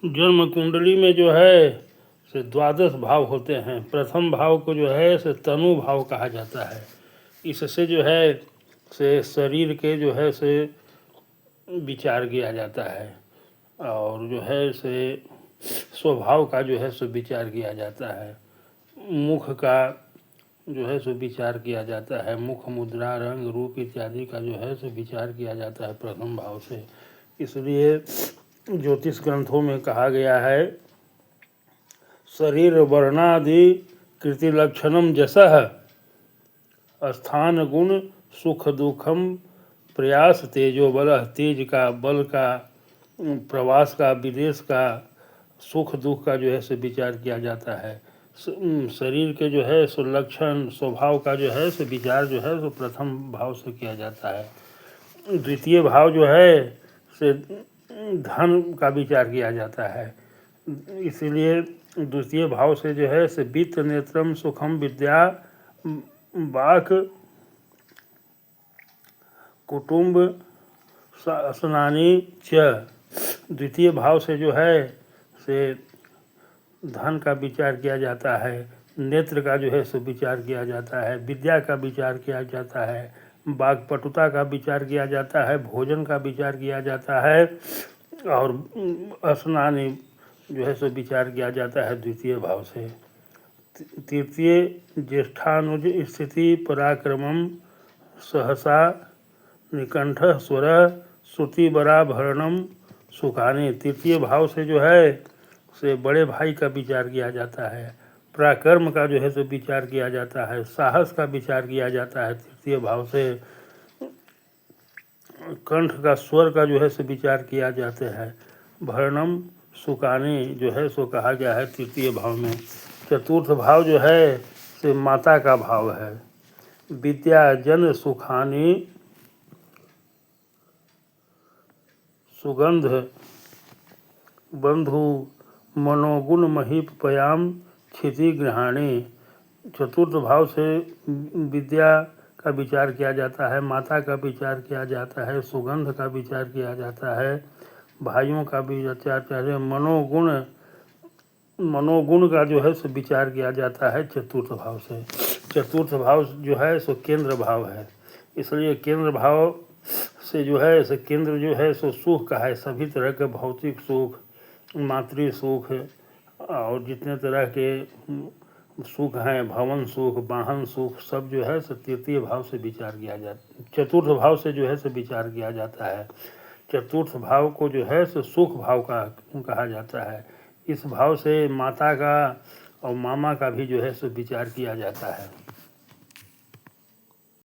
जन्म कुंडली में जो है से 12 भाव होते हैं। प्रथम भाव को जो है से तनु भाव कहा जाता है। इससे जो है से शरीर के जो है से विचार किया जाता है और जो है से स्वभाव का जो है सो विचार किया जाता है। मुख का जो है सो विचार किया जाता है। मुख मुद्रा रंग रूप इत्यादि का जो है सो विचार किया जाता है प्रथम भाव से। इसलिए ज्योतिष ग्रंथों में कहा गया है शरीर वर्णादि कृति लक्षणम जसः स्थान गुण सुख दुखम प्रयास तेजो बल। तेज का, बल का, प्रवास का, विदेश का, सुख दुख का जो है सो विचार किया जाता है। शरीर के जो है सो लक्षण स्वभाव का जो है सो विचार जो है सो प्रथम भाव से किया जाता है। द्वितीय भाव जो है से धन का विचार किया जाता है। इसीलिए द्वितीय भाव से जो है से वित्त नेत्रम सुखम विद्या वाक कुटुंब स्नानी च। द्वितीय भाव से जो है से धन का विचार किया जाता है, नेत्र का जो है सो विचार किया जाता है, विद्या का विचार किया जाता है, वाक्पटुता का विचार किया जाता है, भोजन का विचार किया जाता है और स्नान जो है सो विचार किया जाता है द्वितीय भाव से। तृतीय ज्येष्ठानुज स्थिति पराक्रमम सहसा निकंठ स्वर श्रुति बराभरणम सुखाने। तृतीय भाव से जो है से बड़े भाई का विचार किया जाता है, पराक्रम का जो है सो विचार किया जाता है, साहस का विचार किया जाता है तृतीय भाव से। कंठ का, स्वर का जो है सो विचार किया जाते हैं। भरणम सुकाने जो है सो कहा गया है तृतीय भाव में। चतुर्थ भाव जो है से माता का भाव है। विद्या जन सुखानी सुगंध बंधु मनोगुण महीप पयाम क्षिति गृहाणी। चतुर्थ भाव से विद्या का विचार किया जाता है, माता का विचार किया जाता है, सुगंध का विचार किया जाता है, भाइयों का भी विचार किया जाता है, मनोगुण का जो है सो विचार किया जाता है चतुर्थ भाव से। चतुर्थ भाव जो है सो केंद्र भाव है। इसलिए केंद्र भाव से जो है सो केंद्र जो है सो सुख का है। सभी तरह के भौतिक सुख, मातृ सुख और जितने तरह के सुख हैं, भवन सुख, वाहन सुख, सब जो है सो तृतीय भाव से विचार किया जाता, चतुर्थ भाव से जो है सो विचार किया जाता है। चतुर्थ भाव को जो है सो सुख भाव का कहा जाता है। इस भाव से माता का और मामा का भी जो है सो विचार किया जाता है।